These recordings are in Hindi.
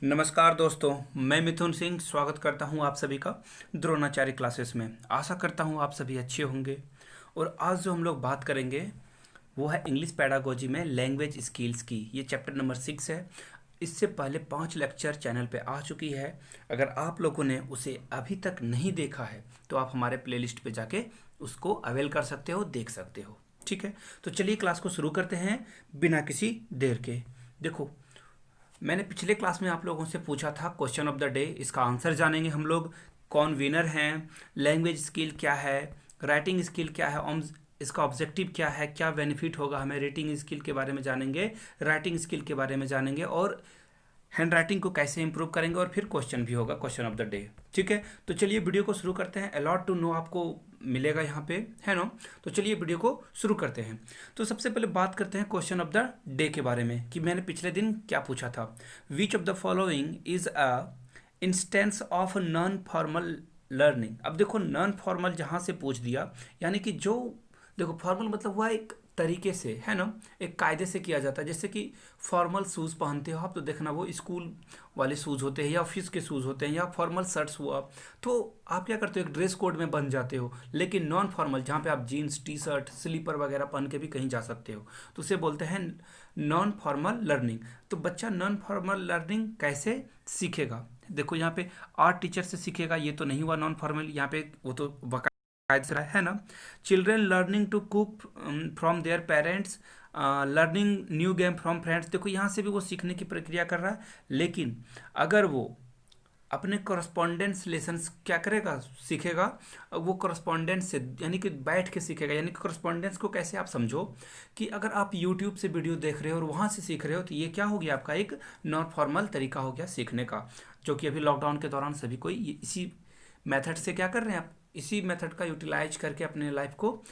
नमस्कार दोस्तों, मैं मिथुन सिंह स्वागत करता हूं आप सभी का द्रोणाचार्य क्लासेस में। आशा करता हूं आप सभी अच्छे होंगे। और आज जो हम लोग बात करेंगे वो है इंग्लिश पैडागोजी में लैंग्वेज स्किल्स की। ये चैप्टर नंबर 6 है। इससे पहले 5 लेक्चर चैनल पे आ चुकी है। अगर आप लोगों ने उसे अभी तक नहीं देखा है तो आप हमारे प्लेलिस्ट पे जाके उसको अवेल कर सकते हो, देख सकते हो। ठीक है, तो चलिए क्लास को शुरू करते हैं बिना किसी देर के। देखो, मैंने पिछले क्लास में आप लोगों से पूछा था क्वेश्चन ऑफ द डे, इसका आंसर जानेंगे हम लोग। कौन विनर हैं, लैंग्वेज स्किल क्या है, राइटिंग स्किल क्या है, इसका ऑब्जेक्टिव क्या है, क्या बेनिफिट होगा हमें, रीडिंग स्किल के बारे में जानेंगे, राइटिंग स्किल के बारे में जानेंगे, और हैंड राइटिंग को कैसे इंप्रूव करेंगे, और फिर क्वेश्चन भी होगा, क्वेश्चन ऑफ द डे। ठीक है, तो चलिए वीडियो को शुरू करते हैं। अलॉट टू नो आपको मिलेगा यहाँ पे, है ना। तो चलिए वीडियो को शुरू करते हैं। तो सबसे पहले बात करते हैं क्वेश्चन ऑफ द डे के बारे में कि मैंने पिछले दिन क्या पूछा था। Which of the following is a instance of non formal learning. अब देखो, नॉन फॉर्मल जहाँ से पूछ दिया, यानी कि जो, देखो फॉर्मल मतलब हुआ एक तरीके से, है ना, एक कायदे से किया जाता है। जैसे कि फॉर्मल शूज़ पहनते हो आप तो देखना वो स्कूल वाले शूज़ होते हैं या ऑफिस के शूज़ होते हैं, या फॉर्मल शर्ट्स हुआ तो आप क्या करते हो, एक ड्रेस कोड में बन जाते हो। लेकिन नॉन फॉर्मल जहाँ पे आप जीन्स टी शर्ट स्लीपर वगैरह पहन के भी कहीं जा सकते हो, तो उसे बोलते हैं नॉन फॉर्मल लर्निंग। तो बच्चा नॉन फॉर्मल लर्निंग कैसे सीखेगा? देखो यहाँ पे आर्ट टीचर से सीखेगा, ये तो नहीं हुआ नॉन फॉर्मल, यहाँ पे वो तो कायदे से रहा है ना। Children learning to cook from their parents, learning new game from friends. देखो यहाँ से भी वो सीखने की प्रक्रिया कर रहा है, लेकिन अगर वो अपने करस्पॉन्डेंस लेसन्स क्या करेगा, सीखेगा, वो करस्पॉन्डेंस से यानी कि बैठ के सीखेगा। यानी कि करस्पॉन्डेंस को कैसे आप समझो कि अगर आप यूट्यूब से वीडियो देख रहे हो और वहाँ से सीख रहे हो, तो ये क्या हो गया, आपका एक नॉन फॉर्मल तरीका हो गया सीखने का, जो कि अभी लॉकडाउन के दौरान सभी कोई इसी मेथड से क्या कर रहे हैं, आप इसी मेथड का यूटिलाइज करके अपने लाइफ को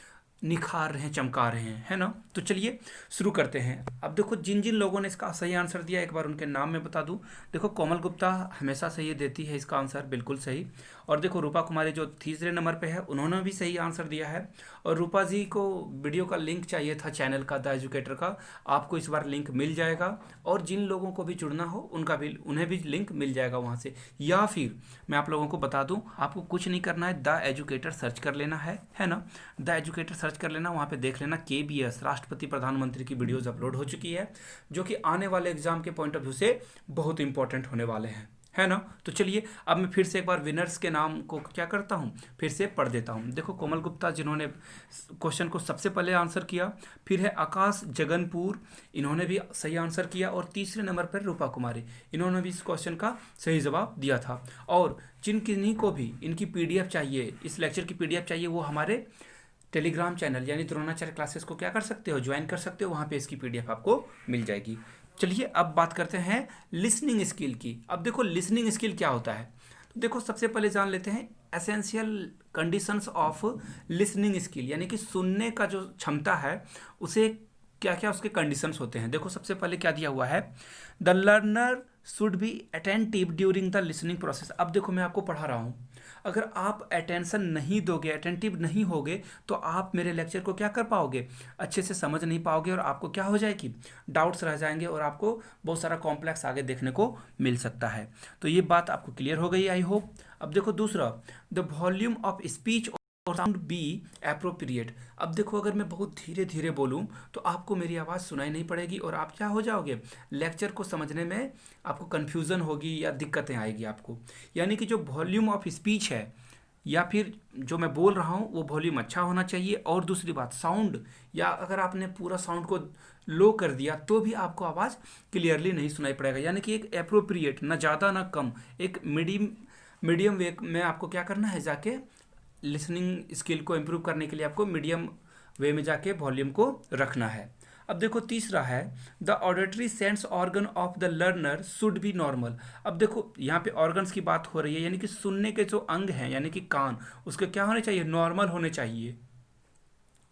निखार रहे हैं, चमका रहे हैं, है ना। तो चलिए शुरू करते हैं। अब देखो, जिन जिन लोगों ने इसका सही आंसर दिया एक बार उनके नाम मैं बता दूं। देखो, कोमल गुप्ता हमेशा सही देती है इसका आंसर, बिल्कुल सही। और देखो, रूपा कुमारी जो तीसरे नंबर पे है, उन्होंने भी सही आंसर दिया है। और रूपा जी को वीडियो का लिंक चाहिए था चैनल का, द एजुकेटर का, आपको इस बार लिंक मिल जाएगा। और जिन लोगों को भी जुड़ना हो उनका भी, उन्हें भी लिंक मिल जाएगा वहाँ से। या फिर मैं आप लोगों को बता दूं, आपको कुछ नहीं करना है, द एजुकेटर सर्च कर लेना है ना। द एजुकेटर सर्च कर लेना, वहाँ पे देख लेना KBS राष्ट्रपति प्रधानमंत्री की वीडियोस अपलोड हो चुकी है, जो कि आने वाले एग्जाम के पॉइंट ऑफ व्यू से बहुत इंपॉर्टेंट होने वाले हैं, है ना। तो चलिए अब मैं फिर से एक बार विनर्स के नाम को क्या करता हूँ, फिर से पढ़ देता हूँ। देखो, कोमल गुप्ता जिन्होंने क्वेश्चन को सबसे पहले आंसर किया, फिर है आकाश जगनपुर, इन्होंने भी सही आंसर किया। और तीसरे नंबर पर रूपा कुमारी, इन्होंने भी इस क्वेश्चन का सही जवाब दिया था। और जिन किन्हीं को भी इनकी PDF चाहिए, इस लेक्चर की PDF चाहिए, वो हमारे टेलीग्राम चैनल यानी द्रोणाचार्य क्लासेस को क्या कर सकते हो, ज्वाइन कर सकते हो, वहाँ पे इसकी PDF आपको मिल जाएगी। चलिए अब बात करते हैं लिसनिंग स्किल की। अब देखो, लिसनिंग स्किल क्या होता है, तो देखो सबसे पहले जान लेते हैं essential conditions of listening skill, यानी कि सुनने का जो क्षमता है उसे क्या क्या उसके कंडीशंस होते हैं। देखो सबसे पहले क्या दिया हुआ है, the learner should be attentive during the listening process. अब देखो, मैं आपको पढ़ा रहा हूँ, अगर आप अटेंशन नहीं दोगे, अटेंटिव नहीं होगे, तो आप मेरे लेक्चर को क्या कर पाओगे, अच्छे से समझ नहीं पाओगे, और आपको क्या हो जाएगी, डाउट्स रह जाएंगे, और आपको बहुत सारा कॉम्प्लेक्स आगे देखने को मिल सकता है। तो ये बात आपको क्लियर हो गई, आई होप। अब देखो दूसरा, द वॉल्यूम ऑफ स्पीच और साउंड बी एप्रोप्रिएट। अब देखो, अगर मैं बहुत धीरे धीरे बोलूं तो आपको मेरी आवाज़ सुनाई नहीं पड़ेगी, और आप क्या हो जाओगे, लेक्चर को समझने में आपको कन्फ्यूज़न होगी या दिक्कतें आएगी आपको। यानी कि जो वॉल्यूम ऑफ स्पीच है, या फिर जो मैं बोल रहा हूँ वो वॉल्यूम अच्छा होना चाहिए। और दूसरी बात, साउंड, या अगर आपने पूरा साउंड को लो कर दिया तो भी आपको आवाज़ क्लियरली नहीं सुनाई पड़ेगा। यानी कि एक एप्रोप्रिएट, ना ज़्यादा ना कम, एक मीडियम मीडियम वे में आपको क्या करना है, जाके लिसनिंग स्किल को इम्प्रूव करने के लिए आपको मीडियम वे में जाके वॉल्यूम को रखना है। अब देखो तीसरा है, the auditory sense organ of the learner should B normal. अब देखो यहाँ पे ऑर्गन्स की बात हो रही है, यानी कि सुनने के जो अंग हैं, यानी कि कान, उसके क्या होने चाहिए, नॉर्मल होने चाहिए।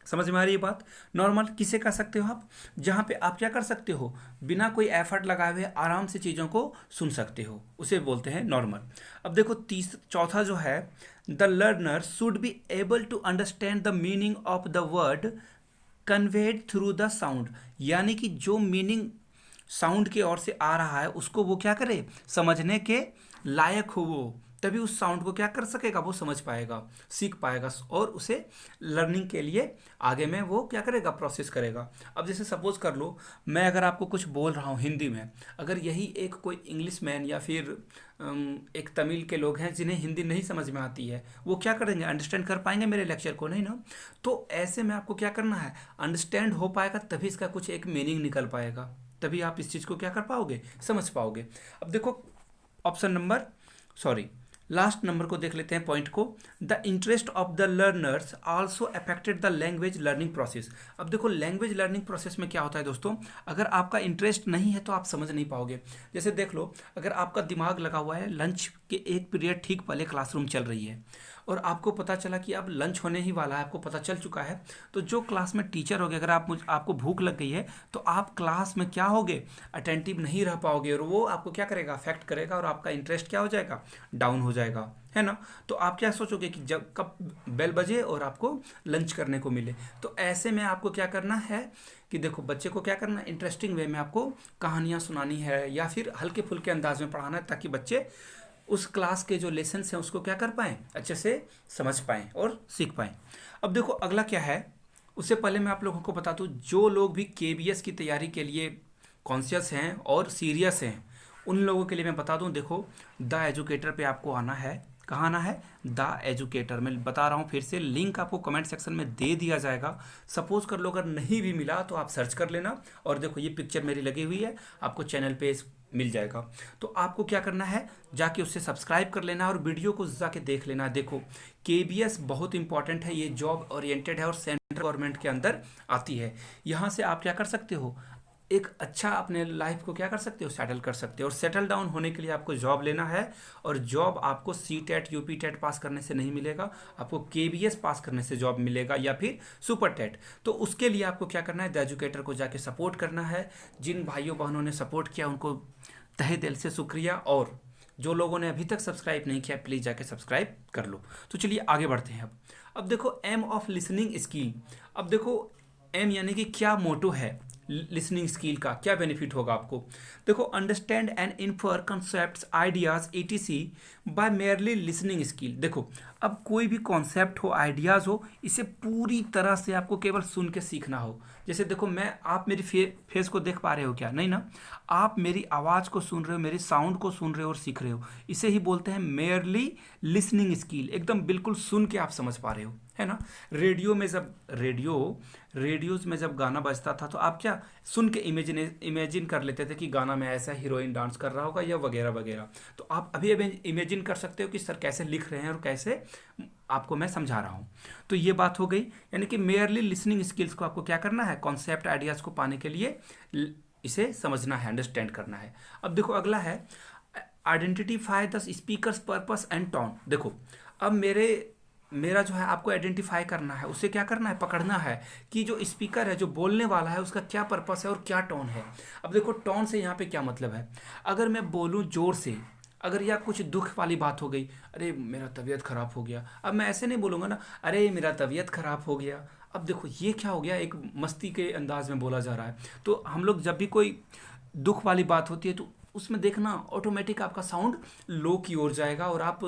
समझ में आ रही है बात। नॉर्मल किसे कह सकते हो आप, जहाँ पे आप क्या कर सकते हो, बिना कोई एफर्ट लगाए हुए आराम से चीज़ों को सुन सकते हो, उसे बोलते हैं नॉर्मल। अब देखो चौथा जो है, the learner should be able to understand the meaning of the word conveyed through the sound. यानी कि जो मीनिंग साउंड की ओर से आ रहा है उसको वो क्या करे, समझने के लायक हो वो, तभी उस साउंड को क्या कर सकेगा, वो समझ पाएगा, सीख पाएगा और उसे लर्निंग के लिए आगे में वो क्या करेगा, प्रोसेस करेगा। अब जैसे सपोज कर लो मैं अगर आपको कुछ बोल रहा हूँ हिंदी में, अगर यही एक कोई इंग्लिश मैन या फिर एक तमिल के लोग हैं जिन्हें हिंदी नहीं समझ में आती है, वो क्या करेंगे, अंडरस्टैंड कर पाएंगे मेरे लेक्चर को, नहीं ना। तो ऐसे में आपको क्या करना है, अंडरस्टैंड हो पाएगा तभी इसका कुछ एक मीनिंग निकल पाएगा, तभी आप इस चीज़ को क्या कर पाओगे, समझ पाओगे। अब देखो option number, sorry last number को देख लेते हैं पॉइंट को, the interest of the learners also affected the language learning process. अब देखो लैंग्वेज लर्निंग प्रोसेस में क्या होता है दोस्तों, अगर आपका इंटरेस्ट नहीं है तो आप समझ नहीं पाओगे। जैसे देख लो अगर आपका दिमाग लगा हुआ है, लंच के एक पीरियड ठीक पहले क्लासरूम चल रही है और आपको पता चला कि अब लंच होने ही वाला है, आपको पता चल चुका है, तो जो क्लास में टीचर होगे, अगर आपको भूख लग गई है तो आप क्लास में क्या होगे, अटेंटिव नहीं रह पाओगे और वो आपको क्या करेगा, अफेक्ट करेगा और आपका इंटरेस्ट क्या हो जाएगा, डाउन हो जाएगा, है ना। तो आप क्या सोचोगे कि जब कब बेल बजे और आपको लंच करने को मिले। तो ऐसे में आपको क्या करना है कि देखो बच्चे को क्या करना है, इंटरेस्टिंग वे में आपको कहानियाँ सुनानी है या फिर हल्के फुल्के अंदाज में पढ़ाना है, ताकि बच्चे उस क्लास के जो लेसन हैं उसको क्या कर पाएँ, अच्छे से समझ पाएँ और सीख पाएँ। अब देखो अगला क्या है, उससे पहले मैं आप लोगों को बता दूँ, जो लोग भी केबीएस की तैयारी के लिए कॉन्शियस हैं और सीरियस हैं, उन लोगों के लिए मैं बता दूं, देखो द एजुकेटर पे आपको आना है। कहाँ आना है, द एजुकेटर। मैं बता रहा हूँ फिर से, लिंक आपको कमेंट सेक्शन में दे दिया जाएगा। सपोज कर लो अगर नहीं भी मिला तो आप सर्च कर लेना, और देखो ये पिक्चर मेरी लगी हुई है, आपको चैनल पे मिल जाएगा। तो आपको क्या करना है, जाके उससे सब्सक्राइब कर लेना और वीडियो को जाके देख लेना। देखो केबीएस बहुत इंपॉर्टेंट है, ये जॉब ओरिएंटेड है और सेंट्रल गवर्नमेंट के अंदर आती है। यहाँ से आप क्या कर सकते हो, एक अच्छा अपने लाइफ को क्या कर सकते हो, सेटल कर सकते हो। और सेटल डाउन होने के लिए आपको जॉब लेना है, और जॉब आपको C TET UP TET pass करने से नहीं मिलेगा, आपको केबीएस पास करने से जॉब मिलेगा या फिर सुपर टेट। तो उसके लिए आपको क्या करना है, द एजुकेटर को जाके सपोर्ट करना है। जिन भाइयों बहनों ने सपोर्ट किया उनको तहे दिल से शुक्रिया, और जो लोगों ने अभी तक सब्सक्राइब नहीं किया प्लीज़ जाके सब्सक्राइब कर लो। तो चलिए आगे बढ़ते हैं। अब देखो एम ऑफ लिसनिंग स्किल। अब देखो एम यानी कि क्या मोटो है लिसनिंग स्किल का, क्या बेनिफिट होगा आपको। देखो understand and infer concepts ideas etc by merely listening skill. देखो अब कोई भी कॉन्सेप्ट हो, आइडियाज़ हो, इसे पूरी तरह से आपको केवल सुन के सीखना हो। जैसे देखो मैं, आप मेरी फेस को देख पा रहे हो क्या, नहीं ना, आप मेरी आवाज़ को सुन रहे हो, मेरी साउंड को सुन रहे हो और सीख रहे हो, इसे ही बोलते हैं मेयरली लिसनिंग स्किल। एकदम बिल्कुल सुन के आप समझ पा रहे हो, है ना। रेडियो में जब रेडियोज में जब गाना बजता था तो आप क्या सुन के इमेजिन कर लेते थे कि गाना में ऐसा हीरोइन डांस कर रहा होगा या वगैरह वगैरह। तो आप अभी इमेजिन कर सकते हो कि सर कैसे लिख रहे हैं और कैसे आपको मैं समझा रहा हूँ। तो ये बात हो गई, यानी कि मेयरली लिसनिंग स्किल्स को आपको क्या करना है, कॉन्सेप्ट आइडियाज़ को पाने के लिए इसे समझना है, अंडरस्टैंड करना है। अब देखो अगला है identify the speakers purpose and tone. देखो अब मेरा जो है आपको आइडेंटिफाई करना है, उसे क्या करना है, पकड़ना है कि जो स्पीकर है, जो बोलने वाला है, उसका क्या पर्पस है और क्या टोन है। अब देखो टोन से यहाँ पे क्या मतलब है, अगर मैं बोलूँ जोर से, अगर या कुछ दुख वाली बात हो गई, अरे मेरा तबीयत ख़राब हो गया, अब मैं ऐसे नहीं बोलूँगा ना, अरे मेरा तबीयत ख़राब हो गया। अब देखो ये क्या हो गया, एक मस्ती के अंदाज में बोला जा रहा है। तो हम लोग जब भी कोई दुख वाली बात होती है तो उसमें देखना ऑटोमेटिक आपका साउंड लो की ओर जाएगा और आप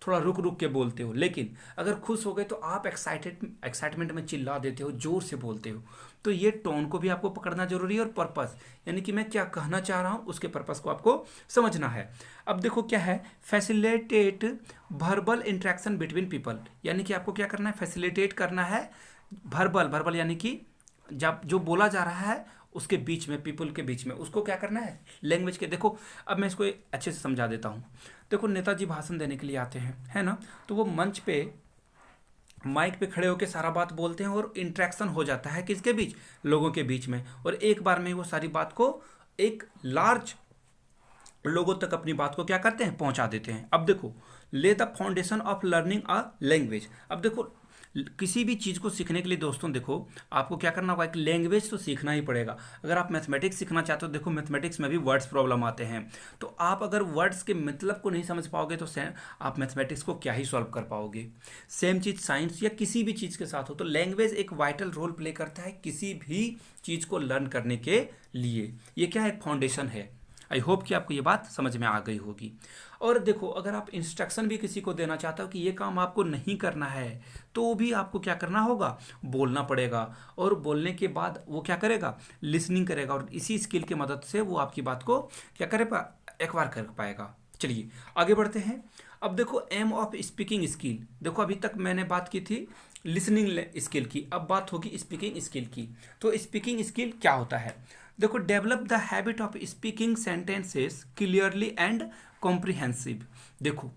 थोड़ा रुक रुक के बोलते हो। लेकिन अगर खुश हो गए तो आप एक्साइटमेंट में चिल्ला देते हो, जोर से बोलते हो। तो ये टोन को भी आपको पकड़ना जरूरी है, और पर्पस यानी कि मैं क्या कहना चाह रहा हूँ उसके पर्पस को आपको समझना है। अब देखो क्या है, facilitate verbal interaction between people, यानी कि आपको क्या करना है, फैसिलिटेट करना है वर्बल यानी कि जब जो बोला जा रहा है उसके बीच में, पीपल के बीच में, उसको क्या करना है, लैंग्वेज के। देखो अब मैं इसको अच्छे से समझा देता हूँ। देखो नेताजी भाषण देने के लिए आते हैं, है ना, तो वो मंच पे माइक पे खड़े होकर सारा बात बोलते हैं और इंटरेक्शन हो जाता है किसके बीच, लोगों के बीच में, और एक बार में वो सारी बात को एक लार्ज लोगों तक अपनी बात को क्या करते हैं, पहुंचा देते हैं। अब देखो ले the foundation of learning a language. अब देखो किसी भी चीज़ को सीखने के लिए दोस्तों देखो, आपको क्या करना होगा, एक लैंग्वेज तो सीखना ही पड़ेगा। अगर आप मैथमेटिक्स सीखना चाहते हो, देखो मैथमेटिक्स में भी वर्ड्स प्रॉब्लम आते हैं, तो आप अगर वर्ड्स के मतलब को नहीं समझ पाओगे तो आप मैथमेटिक्स को क्या ही सॉल्व कर पाओगे। सेम चीज़ साइंस या किसी भी चीज़ के साथ हो, तो लैंग्वेज एक वाइटल रोल प्ले करता है किसी भी चीज़ को लर्न करने के लिए। ये क्या है, एक फाउंडेशन है। आई होप कि आपको ये बात समझ में आ गई होगी। और देखो, अगर आप इंस्ट्रक्शन भी किसी को देना चाहते हो कि ये काम आपको नहीं करना है, तो भी आपको क्या करना होगा, बोलना पड़ेगा। और बोलने के बाद वो क्या करेगा, लिसनिंग करेगा, और इसी स्किल की मदद से वो आपकी बात को क्या करेगा, एक्वायर कर पाएगा। चलिए आगे बढ़ते हैं। अब देखो, एम ऑफ स्पीकिंग स्किल, देखो अभी तक मैंने बात की थी लिसनिंग स्किल की, अब बात होगी स्पीकिंग स्किल की। तो स्पीकिंग स्किल क्या होता है, देखो, develop the habit of speaking sentences clearly and comprehensive. देखो,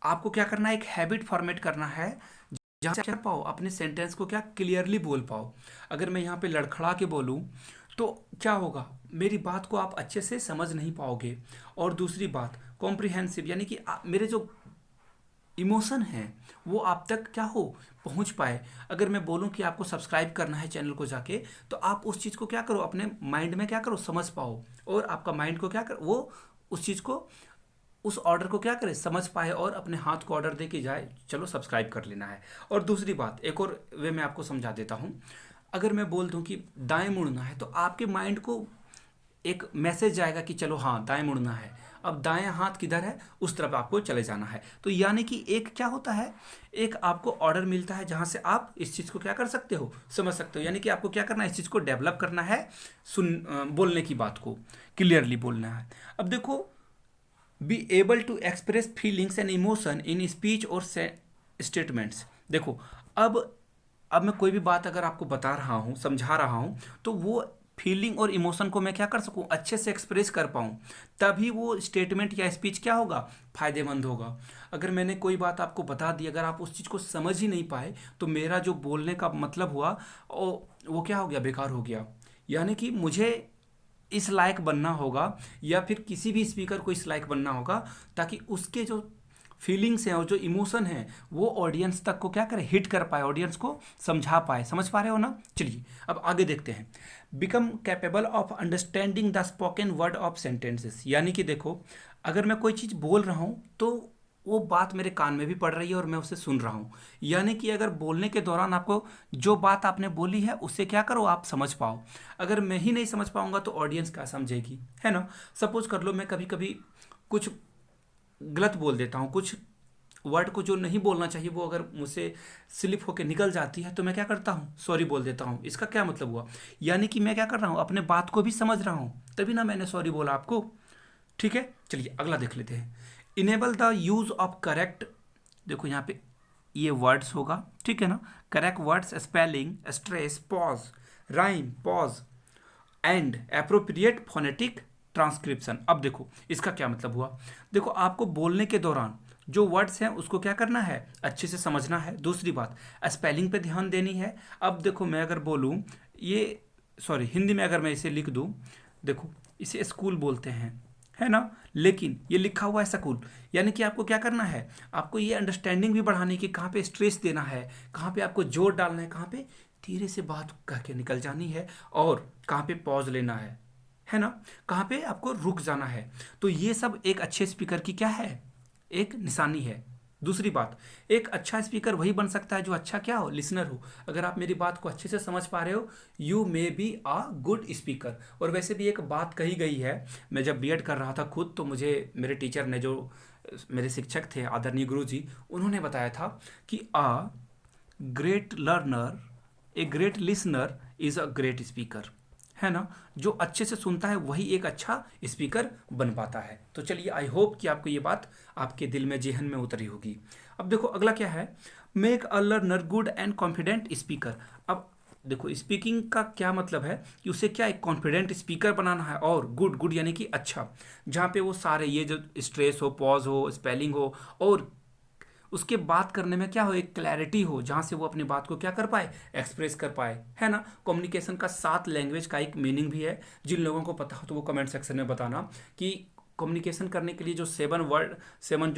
आपको क्या करना है, एक हैबिट फॉर्मेट करना है जहाँ से कर पाओ अपने सेंटेंस को क्या क्लियरली बोल पाओ। अगर मैं यहाँ पे लड़खड़ा के बोलूँ तो क्या होगा, मेरी बात को आप अच्छे से समझ नहीं पाओगे। और दूसरी बात, कॉम्प्रिहेंसिव, यानी कि मेरे जो इमोशन है वो आप तक क्या हो, पहुंच पाए। अगर मैं बोलूं कि आपको सब्सक्राइब करना है चैनल को जाके, तो आप उस चीज़ को क्या करो, अपने माइंड में क्या करो, समझ पाओ, और आपका माइंड को क्या कर, वो उस चीज़ को, उस ऑर्डर को क्या करे, समझ पाए, और अपने हाथ को ऑर्डर दे के जाए, चलो सब्सक्राइब कर लेना है। और दूसरी बात, एक और वे मैं आपको समझा देता हूँ। अगर मैं बोल दूं कि दाएं मुड़ना है, तो आपके माइंड को एक मैसेज जाएगा कि चलो हाँ दाएं मुड़ना है, अब दाएं हाथ किधर है, उस तरफ आपको चले जाना है। तो यानी कि एक क्या होता है, एक आपको ऑर्डर मिलता है जहां से आप इस चीज़ को क्या कर सकते हो, समझ सकते हो। यानी कि आपको क्या करना है, इस चीज़ को डेवलप करना है, बोलने की बात को क्लियरली बोलना है। अब देखो, be able to express feelings and emotion in speech और स्टेटमेंट्स। देखो, अब मैं कोई भी बात अगर आपको बता रहा हूँ, समझा रहा हूँ, तो वो फीलिंग और इमोशन को मैं क्या कर सकूं, अच्छे से एक्सप्रेस कर पाऊं, तभी वो स्टेटमेंट या स्पीच क्या होगा, फायदेमंद होगा। अगर मैंने कोई बात आपको बता दी, अगर आप उस चीज़ को समझ ही नहीं पाए, तो मेरा जो बोलने का मतलब हुआ वो क्या हो गया, बेकार हो गया। यानी कि मुझे इस लायक बनना होगा, या फिर किसी भी स्पीकर को इस लायक बनना होगा, ताकि उसके जो फीलिंग्स हैं और जो इमोशन है वो ऑडियंस तक को क्या करे, हिट कर पाए, ऑडियंस को समझा पाए। समझ पा रहे हो ना। चलिए अब आगे देखते हैं। Become capable of understanding the spoken word of sentences, यानी कि देखो, अगर मैं कोई चीज़ बोल रहा हूँ तो वो बात मेरे कान में भी पड़ रही है और मैं उसे सुन रहा हूँ। यानी कि अगर बोलने के दौरान आपको जो बात आपने बोली है उससे क्या करो, आप समझ पाओ। अगर मैं ही नहीं समझ पाऊंगा तो ऑडियंस क्या समझेगी, है ना। सपोज कर लो, मैं कभी कभी कुछ गलत बोल देता हूँ, कुछ वर्ड को जो नहीं बोलना चाहिए वो अगर मुझसे स्लिप होकर निकल जाती है, तो मैं क्या करता हूँ, सॉरी बोल देता हूँ। इसका क्या मतलब हुआ, यानी कि मैं क्या कर रहा हूँ, अपने बात को भी समझ रहा हूँ, तभी ना मैंने सॉरी बोला आपको। ठीक है, चलिए अगला देख लेते हैं। Enable the use of correct, देखो यहाँ पे ये वर्ड्स होगा, ठीक है ना, correct words, spelling, stress, pause, rhyme, pause and appropriate phonetic transcription. अब देखो इसका क्या मतलब हुआ, देखो आपको बोलने के दौरान जो वर्ड्स हैं उसको क्या करना है, अच्छे से समझना है। दूसरी बात, स्पेलिंग पे ध्यान देनी है। अब देखो, मैं अगर बोलूँ ये, सॉरी हिंदी में अगर मैं इसे लिख दूँ, देखो इसे स्कूल बोलते हैं, है ना, लेकिन ये लिखा हुआ है स्कूल। यानी कि आपको क्या करना है, आपको ये अंडरस्टैंडिंग भी बढ़ानी कि कहाँ पे स्ट्रेस देना है, कहाँ पे आपको जोर डालना है, कहाँ पे धीरे से बात कह के निकल जानी है, और कहाँ पे पॉज लेना है ना, कहाँ पे आपको रुक जाना है। तो ये सब एक अच्छे स्पीकर की क्या है, एक निशानी है। दूसरी बात, एक अच्छा स्पीकर वही बन सकता है जो अच्छा क्या हो, लिसनर हो। अगर आप मेरी बात को अच्छे से समझ पा रहे हो, you may be a good speaker. और वैसे भी एक बात कही गई है, मैं जब बीएड कर रहा था खुद, तो मुझे मेरे टीचर ने, जो मेरे शिक्षक थे आदरणीय गुरु जी, उन्होंने बताया था कि great learner, a great listener is a great speaker, है ना। जो अच्छे से सुनता है वही एक अच्छा स्पीकर बन पाता है। तो चलिए, आई होप कि आपको ये बात आपके दिल में, जेहन में उतरी होगी। अब देखो अगला क्या है, make a learner good and confident speaker. अब देखो, स्पीकिंग का क्या मतलब है कि उसे क्या एक कॉन्फिडेंट स्पीकर बनाना है, और गुड, गुड यानी कि अच्छा, जहाँ पे वो सारे ये जो स्ट्रेस हो, पॉज हो, स्पेलिंग हो, और उसके बात करने में क्या हो, एक क्लैरिटी हो, जहाँ से वो अपनी बात को क्या कर पाए, एक्सप्रेस कर पाए, है ना। कम्युनिकेशन का 7 लैंग्वेज का एक मीनिंग भी है। जिन लोगों को पता हो तो वो कमेंट सेक्शन में बताना कि कम्युनिकेशन करने के लिए जो 7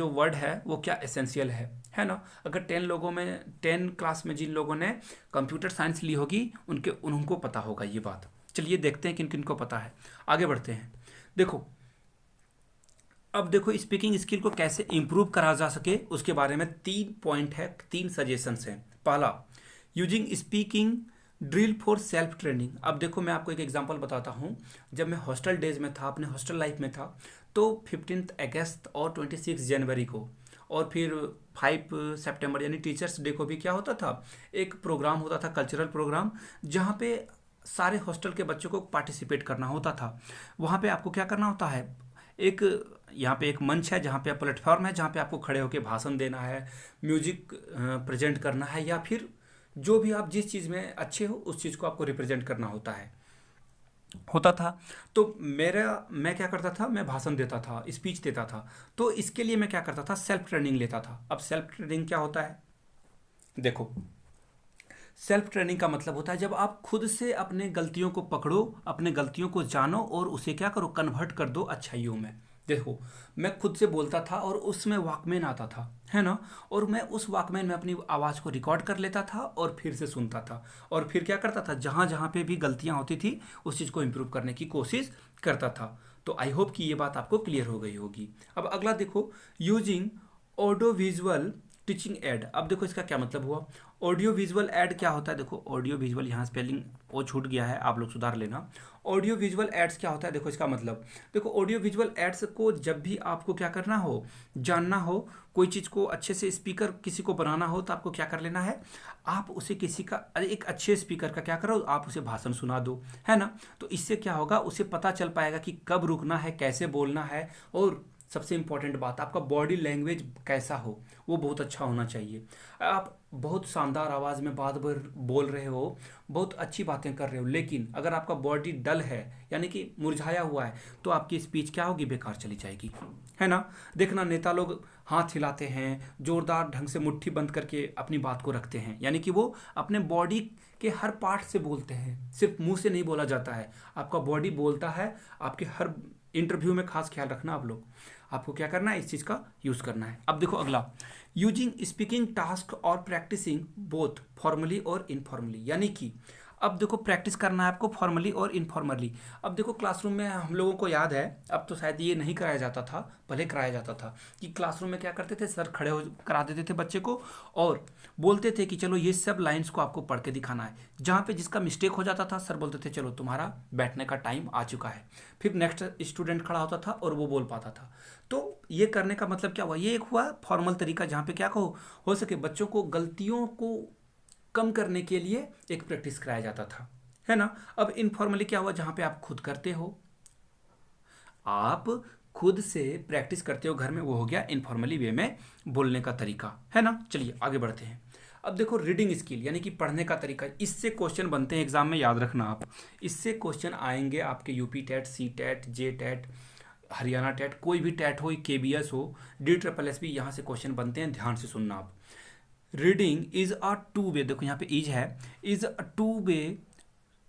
वर्ड है वो क्या एसेंशियल है ना। अगर 10 क्लास में जिन लोगों ने कंप्यूटर साइंस ली होगी उनको पता होगा ये बात। चलिए देखते हैं किन किन को पता है, आगे बढ़ते हैं। देखो अब देखो स्पीकिंग स्किल को कैसे इंप्रूव करा जा सके उसके बारे में 3 पॉइंट है, 3 सजेशंस हैं। पहला, using speaking drill for self training. अब देखो मैं आपको एक एग्जांपल बताता हूँ। जब मैं हॉस्टल डेज में था, अपने हॉस्टल लाइफ में था, तो 15 अगस्त और 26 जनवरी को और फिर 5 सितंबर यानी टीचर्स डे को भी क्या होता था, एक प्रोग्राम होता था, कल्चरल प्रोग्राम, जहाँ पे सारे हॉस्टल के बच्चों को पार्टिसिपेट करना होता था। वहाँ पे आपको क्या करना होता है, एक यहाँ पे एक मंच है जहाँ पे प्लेटफॉर्म है जहाँ पे आपको खड़े होकर भाषण देना है, म्यूजिक प्रेजेंट करना है, या फिर जो भी आप जिस चीज़ में अच्छे हो उस चीज़ को आपको रिप्रेजेंट करना होता था। तो मैं क्या करता था, मैं भाषण देता था, स्पीच देता था। तो इसके लिए मैं क्या करता था, सेल्फ ट्रेनिंग लेता था। अब सेल्फ ट्रेनिंग क्या होता है, देखो सेल्फ ट्रेनिंग का मतलब होता है जब आप खुद से अपने गलतियों को पकड़ो, अपने गलतियों को जानो और उसे क्या करो, कन्वर्ट कर दो अच्छाइयों में। देखो मैं खुद से बोलता था और उसमें वॉकमैन आता था, है ना, और मैं उस वॉकमैन में अपनी आवाज़ को रिकॉर्ड कर लेता था और फिर से सुनता था, और फिर क्या करता था, जहाँ जहाँ पे भी गलतियाँ होती थी उस चीज़ को इम्प्रूव करने की कोशिश करता था। तो आई होप कि ये बात आपको क्लियर हो गई होगी। अब अगला देखो, using audio visual teaching add. अब देखो इसका क्या मतलब हुआ, ऑडियो विजुअल एड क्या होता है। देखो ऑडियो विजुअल, यहाँ स्पेलिंग वो छूट गया है, आप लोग सुधार लेना। ऑडियो विजुअल एड्स क्या होता है, देखो इसका मतलब, देखो ऑडियो विजुअल एड्स को जब भी आपको क्या करना हो, जानना हो, कोई चीज़ को अच्छे से स्पीकर किसी को बनाना हो, तो आपको क्या कर लेना है, आप उसे किसी का एक अच्छे स्पीकर का क्या करो, आप उसे भाषण सुना दो, है ना। तो इससे क्या होगा, उसे पता चल पाएगा कि कब रुकना है, कैसे बोलना है, और सबसे इंपॉर्टेंट बात, आपका बॉडी लैंग्वेज कैसा हो, वो बहुत अच्छा होना चाहिए। आप बहुत शानदार आवाज़ में बात बोल रहे हो, बहुत अच्छी बातें कर रहे हो, लेकिन अगर आपका बॉडी डल है यानी कि मुरझाया हुआ है, तो आपकी स्पीच क्या होगी, बेकार चली जाएगी, है ना। देखना नेता लोग हाथ हिलाते हैं, जोरदार ढंग से मुट्ठी बंद करके अपनी बात को रखते हैं, यानी कि वो अपने बॉडी के हर पार्ट से बोलते हैं, सिर्फ मुंह से नहीं बोला जाता है, आपका बॉडी बोलता है। आपके हर इंटरव्यू में खास ख्याल रखना आप लोग, आपको क्या करना है, इस चीज़ का यूज़ करना है। अब देखो अगला, यूजिंग स्पीकिंग टास्क और प्रैक्टिसिंग बोथ फॉर्मली और इनफॉर्मली। यानी कि अब देखो प्रैक्टिस करना है आपको फॉर्मली और इनफॉर्मली। अब देखो क्लासरूम में हम लोगों को याद है, अब तो शायद ये नहीं कराया जाता था, पहले कराया जाता था, कि क्लासरूम में क्या करते थे, सर खड़े हो करा देते थे बच्चे को और बोलते थे कि चलो ये सब लाइन्स को आपको पढ़ के दिखाना है। जहाँ पे जिसका मिस्टेक हो जाता था, सर बोलते थे चलो तुम्हारा बैठने का टाइम आ चुका है। फिर नेक्स्ट स्टूडेंट खड़ा होता था और वो बोल पाता था। तो ये करने का मतलब क्या हुआ, ये एक हुआ फॉर्मल तरीका, जहाँ पे क्या हो सके बच्चों को गलतियों को कम करने के लिए एक प्रैक्टिस कराया जाता था, है ना। अब इनफॉर्मली क्या हुआ, जहाँ पे आप खुद करते हो, आप खुद से प्रैक्टिस करते हो घर में, वो हो गया इनफॉर्मली वे में बोलने का तरीका, है ना। चलिए आगे बढ़ते हैं। अब देखो रीडिंग स्किल यानी कि पढ़ने का तरीका, इससे क्वेश्चन बनते हैं एग्जाम में, याद रखना आप, इससे क्वेश्चन आएंगे आपके यूपी टेट, सी टेट, जे टेट, हरियाणा टेट, कोई भी टेट हो, केबीएस हो, DSSS भी, यहाँ से क्वेश्चन बनते हैं, ध्यान से सुनना आप। Reading is a two way, देखो यहाँ पे इज है, is a two way,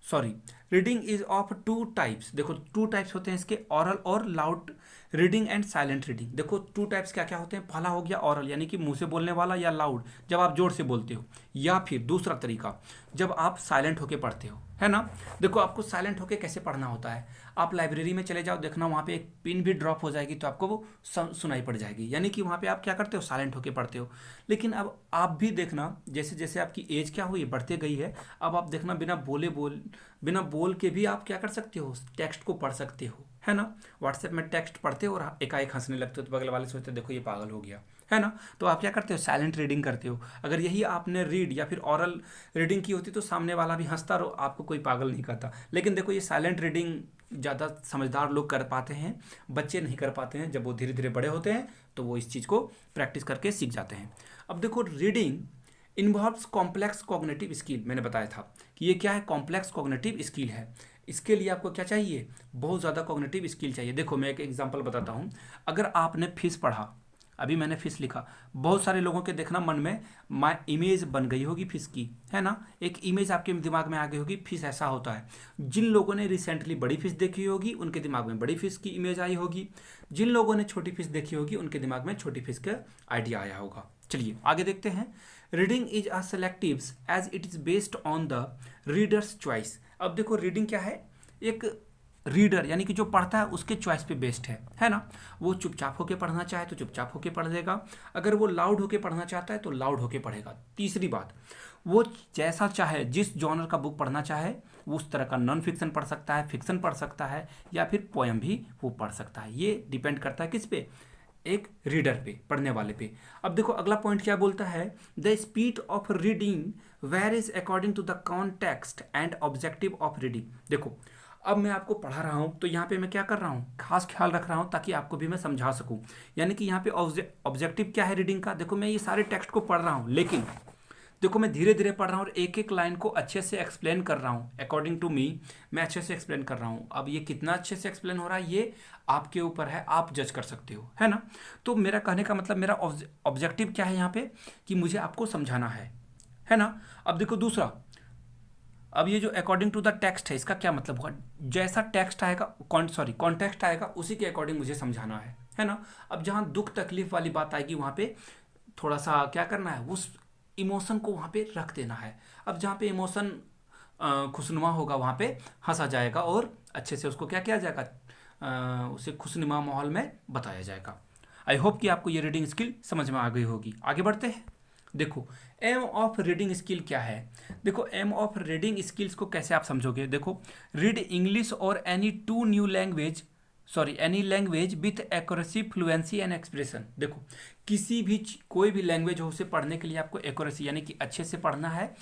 sorry, reading is of 2 types. देखो 2 टाइप्स होते हैं इसके, ऑरल और loud reading and silent reading. देखो 2 टाइप्स क्या क्या होते हैं, पहला हो गया ऑरल यानी कि मुंह से बोलने वाला या लाउड जब आप जोर से बोलते हो, या फिर दूसरा तरीका जब आप साइलेंट होके पढ़ते हो, है ना। देखो आपको साइलेंट होके कैसे पढ़ना होता है, आप लाइब्रेरी में चले जाओ, देखना वहाँ पे एक पिन भी ड्रॉप हो जाएगी तो आपको वो सुनाई पड़ जाएगी, यानी कि वहाँ पे आप क्या करते हो, साइलेंट होके पढ़ते हो। लेकिन अब आप भी देखना जैसे जैसे आपकी एज क्या हुई बढ़ते गई है, अब आप देखना बिना बोल के भी आप क्या कर सकते हो, टेक्स्ट को पढ़ सकते हो, है ना। व्हाट्सएप में टेक्स्ट पढ़ते हो और एकाएक हंसने लगते हो तो बगल वाले सोचते हो देखो ये पागल हो गया, है ना। तो आप क्या करते हो, साइलेंट रीडिंग करते हो। अगर यही आपने रीड या फिर ऑरल रीडिंग की होती तो सामने वाला भी हंसता रहो, आपको कोई पागल नहीं करता। लेकिन देखो ये साइलेंट रीडिंग ज़्यादा समझदार लोग कर पाते हैं, बच्चे नहीं कर पाते हैं। जब वो धीरे धीरे बड़े होते हैं तो वो इस चीज़ को प्रैक्टिस करके सीख जाते हैं। अब देखो reading involves complex cognitive skill, मैंने बताया था कि ये क्या है, कॉम्प्लेक्स कॉग्निटिव स्किल है। इसके लिए आपको क्या चाहिए, बहुत ज़्यादा कॉग्निटिव स्किल चाहिए। देखो मैं एक एग्जांपल बताता हूँ, अगर आपने फिश पढ़ा, अभी मैंने फिश लिखा, बहुत सारे लोगों के देखना मन में इमेज बन गई होगी फिश की, है ना, एक इमेज आपके दिमाग में आ गई होगी फिश ऐसा होता है। जिन लोगों ने रिसेंटली बड़ी फिश देखी होगी उनके दिमाग में बड़ी फिश की इमेज आई होगी, जिन लोगों ने छोटी फिश देखी होगी उनके दिमाग में छोटी फिश का आइडिया आया होगा। चलिए आगे देखते हैं। Reading is a selective as it is based on the reader's choice. अब देखो रीडिंग क्या है, एक रीडर यानी कि जो पढ़ता है उसके चॉइस पे बेस्ड है ना। वो चुपचाप होके पढ़ना चाहे तो चुपचाप होके पढ़ लेगा, अगर वो लाउड होके पढ़ना चाहता है तो लाउड होके पढ़ेगा। तीसरी बात, वो जैसा चाहे जिस जॉनर का बुक पढ़ना चाहे वो उस तरह का नॉन फिक्शन पढ़ सकता है, फिक्शन पढ़ सकता है, या फिर पोएम भी वो पढ़ सकता है। ये डिपेंड करता है किस पे, एक रीडर पे, पढ़ने वाले पे। अब देखो अगला पॉइंट क्या बोलता है, the speed of reading varies according to the context and objective of reading. देखो अब मैं आपको पढ़ा रहा हूँ तो यहाँ पे मैं क्या कर रहा हूँ, खास ख्याल रख रहा हूँ ताकि आपको भी मैं समझा सकूँ। यानी कि यहाँ पे ऑब्जेक्टिव क्या है रीडिंग का, देखो मैं ये सारे टेक्स्ट को पढ़ रहा हूँ लेकिन देखो मैं धीरे धीरे पढ़ रहा हूँ और एक एक लाइन को अच्छे से एक्सप्लेन कर रहा हूँ। अकॉर्डिंग टू मी मैं अच्छे से एक्सप्लेन कर रहा हूँ। अब ये कितना अच्छे से एक्सप्लेन हो रहा है ये आपके ऊपर है, आप जज कर सकते हो, है ना। तो मेरा कहने का मतलब, मेरा ऑब्जेक्टिव क्या है यहाँ पे, कि मुझे आपको समझाना है ना। अब देखो दूसरा, अब ये जो अकॉर्डिंग टू द टेक्स्ट है इसका क्या मतलब हुआ, जैसा टेक्स्ट आएगा कॉन्टेक्स्ट आएगा उसी के अकॉर्डिंग मुझे समझाना है ना। अब जहाँ दुख तकलीफ वाली बात आएगी वहाँ पे थोड़ा सा क्या करना है, उस इमोशन को वहाँ पे रख देना है। अब जहाँ पे इमोशन खुशनुमा होगा वहाँ पे हंसा जाएगा और अच्छे से उसको क्या किया जाएगा, उसे खुशनुमा माहौल में बताया जाएगा। आई होप कि आपको ये रीडिंग स्किल समझ में आ गई होगी। आगे बढ़ते हैं। देखो एम ऑफ रीडिंग स्किल क्या है, देखो एम ऑफ रीडिंग स्किल्स को कैसे आप समझोगे। देखो रीड इंग्लिश और any two new language any language with accuracy, fluency and expression. देखो किसी भी कोई भी लैंग्वेज हो उसे पढ़ने के लिए आपको एक्यूरेसी यानी कि अच्छे से पढ़ना है,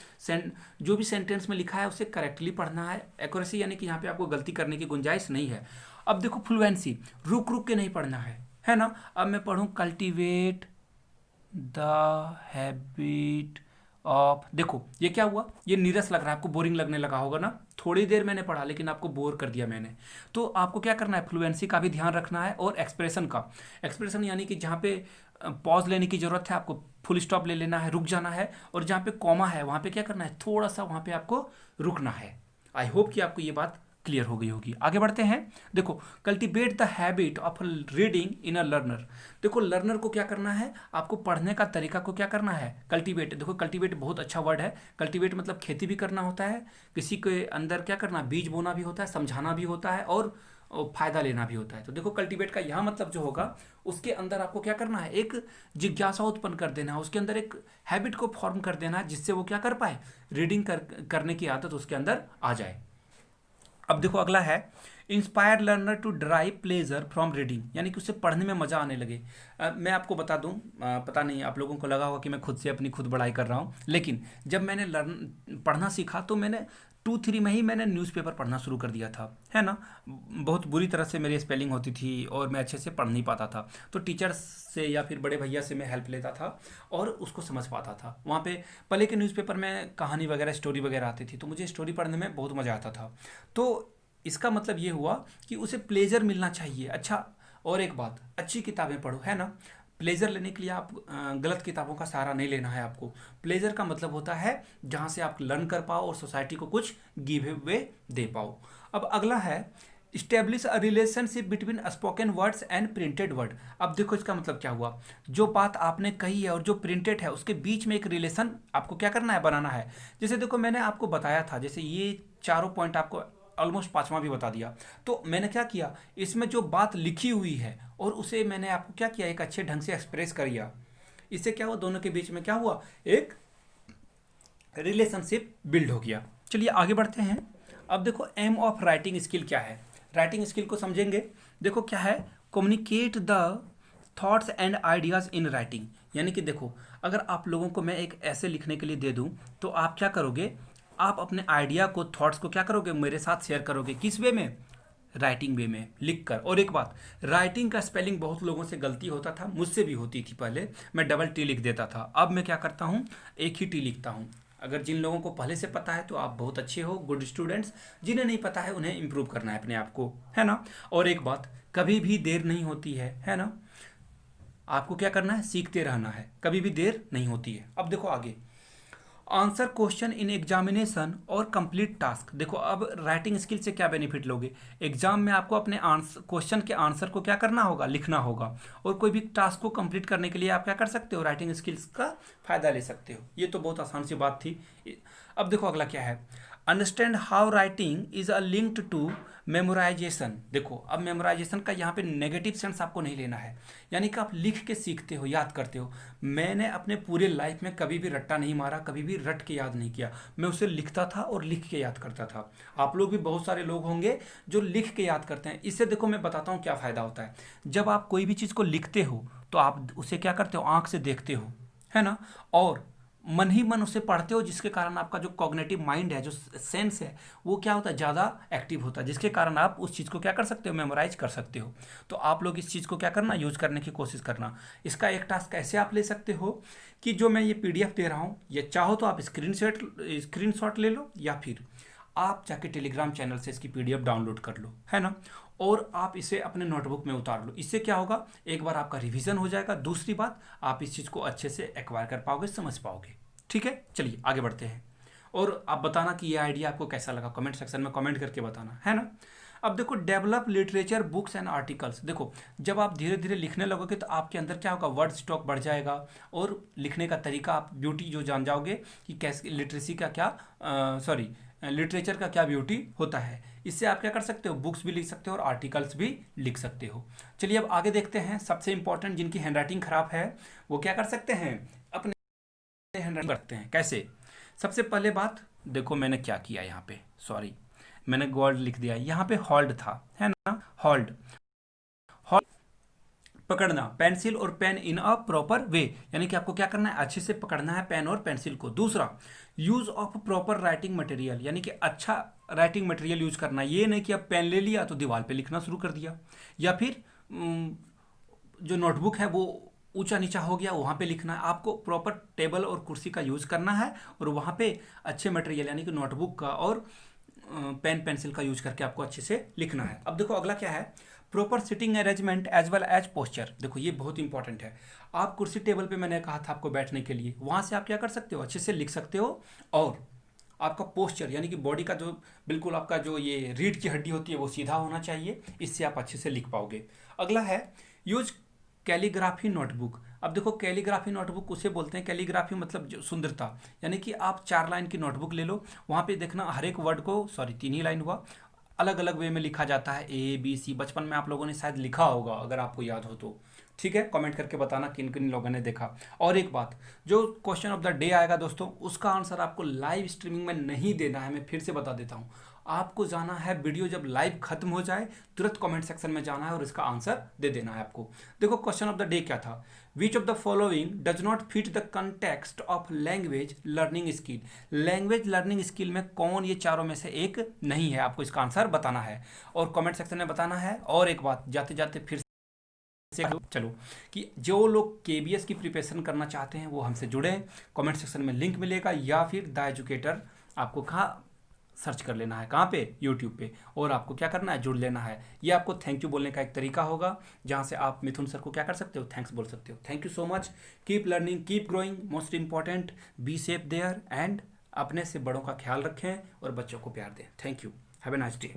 जो भी सेंटेंस में लिखा है उसे करेक्टली पढ़ना है। एक्यूरेसी यानी कि यहाँ पे आपको गलती करने की गुंजाइश नहीं है। अब देखो फ्लुएंसी, रुक रुक के नहीं पढ़ना है ना। अब मैं पढ़ूँ कल्टिवेट द हैबिट ऑफ, देखो ये क्या हुआ, ये नीरस लग रहा है आपको, बोरिंग लगने लगा होगा ना, थोड़ी देर मैंने पढ़ा लेकिन आपको बोर कर दिया मैंने। तो आपको क्या करना है, फ्लुएंसी का भी ध्यान रखना है और एक्सप्रेशन का। एक्सप्रेशन यानी कि जहाँ पे पॉज लेने की जरूरत है आपको फुल स्टॉप ले लेना है, रुक जाना है, और जहाँ पे कॉमा है वहाँ पे क्या करना है, थोड़ा सा वहाँ पे आपको रुकना है। आई होप कि आपको ये बात क्लियर हो गई होगी। आगे बढ़ते हैं। देखो cultivate the habit of reading in a learner. देखो लर्नर को क्या करना है, आपको पढ़ने का तरीका को क्या करना है, कल्टिवेट। देखो कल्टिवेट बहुत अच्छा वर्ड है। कल्टिवेट मतलब खेती भी करना होता है, किसी के अंदर क्या करना, बीज बोना भी होता है, समझाना भी होता है और फायदा लेना भी होता है। तो देखो कल्टिवेट का यहाँ मतलब जो होगा, उसके अंदर आपको क्या करना है, एक जिज्ञासा उत्पन्न कर देना है, उसके अंदर एक हैबिट को फॉर्म कर देना है जिससे वो क्या कर पाए, रीडिंग करने की आदत उसके अंदर आ जाए। अब देखो अगला है, inspire learner to drive pleasure from reading, यानी कि उसे पढ़ने में मज़ा आने लगे। मैं आपको बता दूं, पता नहीं आप लोगों को लगा होगा कि मैं खुद से अपनी खुद बड़ाई कर रहा हूं, लेकिन जब मैंने पढ़ना सीखा तो मैंने 2-3 में ही मैंने न्यूज़पेपर पढ़ना शुरू कर दिया था, है ना। बहुत बुरी तरह से मेरी स्पेलिंग होती थी और मैं अच्छे से पढ़ नहीं पाता था, तो टीचर्स से या फिर बड़े भैया से मैं हेल्प लेता था और उसको समझ पाता था। वहाँ पे पहले के न्यूज़पेपर में कहानी वगैरह स्टोरी वगैरह आती थी तो मुझे स्टोरी पढ़ने में बहुत मज़ा आता था। तो इसका मतलब ये हुआ कि उसे प्लेजर मिलना चाहिए। अच्छा, और एक बात, अच्छी किताबें पढ़ो, है ना। प्लेजर लेने के लिए आप गलत किताबों का सहारा नहीं लेना है आपको। प्लेजर का मतलब होता है जहाँ से आप लर्न कर पाओ और सोसाइटी को कुछ गिव वे दे पाओ। अब अगला है, establish a relationship between spoken words and printed word. अब देखो इसका मतलब क्या हुआ, जो बात आपने कही है और जो प्रिंटेड है उसके बीच में एक रिलेशन आपको क्या करना है, बनाना है। जैसे देखो मैंने आपको बताया था, जैसे ये चारों पॉइंट आपको ऑलमोस्ट पांचवा भी बता दिया। तो मैंने क्या किया, इसमें जो बात लिखी हुई है और उसे मैंने आपको क्या किया, एक अच्छे ढंग से एक्सप्रेस किया। इससे क्या हुआ, दोनों के बीच में क्या हुआ, एक रिलेशनशिप बिल्ड हो गया। चलिए आगे बढ़ते हैं। अब देखो एम ऑफ राइटिंग स्किल क्या है, राइटिंग स्किल को समझेंगे। देखो क्या है, communicate the thoughts and ideas in writing. यानी कि देखो अगर आप लोगों को मैं एक ऐसे लिखने के लिए दे दूं तो आप क्या करोगे, आप अपने आइडिया को, थॉट्स को क्या करोगे, मेरे साथ शेयर करोगे। किस वे में, राइटिंग वे में, लिख कर। और एक बात, राइटिंग का स्पेलिंग बहुत लोगों से गलती होता था, मुझसे भी होती थी। पहले मैं डबल टी लिख देता था, अब मैं क्या करता हूँ, एक ही टी लिखता हूँ। अगर जिन लोगों को पहले से पता है तो आप बहुत अच्छे हो, गुड स्टूडेंट्स। जिन्हें नहीं पता है उन्हें इम्प्रूव करना है अपने आप को, है ना। और एक बात, कभी भी देर नहीं होती है ना। आपको क्या करना है, सीखते रहना है, कभी भी देर नहीं होती है। अब देखो आगे, आंसर क्वेश्चन इन एग्जामिनेशन और कंप्लीट टास्क। देखो अब राइटिंग स्किल से क्या बेनिफिट लोगे, एग्जाम में आपको अपने आंसर क्वेश्चन के आंसर को क्या करना होगा, लिखना होगा, और कोई भी टास्क को कंप्लीट करने के लिए आप क्या कर सकते हो, राइटिंग स्किल्स का फायदा ले सकते हो। ये तो बहुत आसान सी बात थी। अब देखो अगला क्या है, understand how writing is a linked to memorization. देखो अब मेमोराइजेशन का यहाँ पे नेगेटिव सेंस आपको नहीं लेना है, यानी कि आप लिख के सीखते हो, याद करते हो। मैंने अपने पूरे लाइफ में कभी भी रट्टा नहीं मारा, कभी भी रट के याद नहीं किया, मैं उसे लिखता था और लिख के याद करता था। आप लोग भी बहुत सारे लोग होंगे जो लिख के याद करते हैं। इससे देखो मैं बताता हूँ क्या फ़ायदा होता है। जब आप कोई भी चीज़ को लिखते हो तो आप उसे क्या करते हो, आँख से देखते हो, है ना, और मन ही मन उसे पढ़ते हो, जिसके कारण आपका जो कॉग्निटिव माइंड है, जो सेंस है, वो क्या होता है, ज़्यादा एक्टिव होता है, जिसके कारण आप उस चीज़ को क्या कर सकते हो, मेमोराइज कर सकते हो। तो आप लोग इस चीज़ को क्या करना, यूज़ करने की कोशिश करना। इसका एक टास्क ऐसे आप ले सकते हो कि जो मैं ये पीडीएफ दे रहा हूँ, ये चाहो तो आप स्क्रीनशॉट ले लो, या फिर आप जाके टेलीग्राम चैनल से इसकी पीडीएफ डाउनलोड कर लो, है ना, और आप इसे अपने नोटबुक में उतार लो। इससे क्या होगा, एक बार आपका रिवीजन हो जाएगा, दूसरी बात आप इस चीज़ को अच्छे से एक्वायर कर पाओगे, समझ पाओगे। ठीक है, चलिए आगे बढ़ते हैं। और आप बताना कि ये आइडिया आपको कैसा लगा, कमेंट सेक्शन में कमेंट करके बताना, है ना। अब देखो, develop literature books and articles. देखो जब आप धीरे धीरे लिखने लगोगे तो आपके अंदर क्या होगा, वर्ड स्टॉक बढ़ जाएगा, और लिखने का तरीका, आप ब्यूटी जो जान जाओगे कि कैसे लिटरेसी का क्या लिटरेचर का क्या ब्यूटी होता है। इससे आप क्या कर सकते हो, बुक्स भी लिख सकते हो और आर्टिकल्स भी लिख सकते हो। चलिए अब आगे देखते हैं। सबसे इंपॉर्टेंट, जिनकी हैंडराइटिंग खराब है वो क्या कर सकते हैं, अपने हैंडराइटिंग करते हैं। कैसे, सबसे पहले बात देखो, मैंने क्या किया यहाँ पे, सॉरी मैंने गोल्ड लिख दिया, यहाँ पे होल्ड था, है ना, होल्ड, पकड़ना, पेंसिल और pain in a proper way, यानी कि आपको क्या करना है, अच्छे से पकड़ना है पेन और पेंसिल को। दूसरा, use of proper writing material, यानी कि अच्छा राइटिंग मटेरियल यूज करना। ये नहीं कि आप पेन ले लिया तो दीवार पे लिखना शुरू कर दिया, या फिर जो नोटबुक है वो ऊंचा नीचा हो गया, वहाँ पे लिखना है। आपको प्रॉपर टेबल और कुर्सी का यूज़ करना है, और वहाँ पे अच्छे मटेरियल यानी कि नोटबुक का और पेन पेंसिल का यूज करके आपको अच्छे से लिखना है। अब देखो अगला क्या है, proper sitting arrangement as well as posture. देखो ये बहुत इंपॉर्टेंट है। आप कुर्सी टेबल पे, मैंने कहा था आपको बैठने के लिए, वहाँ से आप क्या कर सकते हो, अच्छे से लिख सकते हो। और आपका पोस्चर यानी कि बॉडी का जो बिल्कुल आपका जो ये रीढ़ की हड्डी होती है वो सीधा होना चाहिए, इससे आप अच्छे से लिख पाओगे। अगला है यूज कैलीग्राफी नोटबुक। अब देखो कैलीग्राफी नोटबुक उसे बोलते हैं, कैलीग्राफी मतलब जो सुंदरता, यानी कि आप 4 लाइन की नोटबुक ले लो, वहाँ पे देखना हर एक वर्ड को, सॉरी 3 ही लाइन हुआ, अलग अलग वे में लिखा जाता है, ABC। बचपन में आप लोगों ने शायद लिखा होगा, अगर आपको याद हो तो। ठीक है, कमेंट करके बताना किन किन लोगों ने देखा। और एक बात, जो क्वेश्चन ऑफ द डे आएगा दोस्तों, उसका आंसर आपको लाइव स्ट्रीमिंग में नहीं देना है। मैं फिर से बता देता हूँ, आपको जाना है, वीडियो जब लाइव खत्म हो जाए तुरंत कमेंट सेक्शन में जाना है और इसका आंसर दे देना है आपको। देखो क्वेश्चन ऑफ द डे क्या था, which of the following does not fit the context of language learning skill. Language learning skill में कौन ये चारों में से एक नहीं है, आपको इसका आंसर बताना है और कमेंट सेक्शन में बताना है। और एक बात, जाते जाते फिर से चलो, कि जो लोग केबीएस की प्रिपरेशन करना चाहते हैं वो हमसे जुड़े, कमेंट सेक्शन में लिंक मिलेगा, या फिर द एजुकेटर आपको कहाँ सर्च कर लेना है, कहाँ पे, यूट्यूब पे, और आपको क्या करना है, जुड़ लेना है। ये आपको थैंक यू बोलने का एक तरीका होगा, जहाँ से आप मिथुन सर को क्या कर सकते हो, थैंक्स बोल सकते हो। Thank you so much, keep learning, keep growing, most important be safe there, and अपने से बड़ों का ख्याल रखें और बच्चों को प्यार दें। Thank you, have a nice day.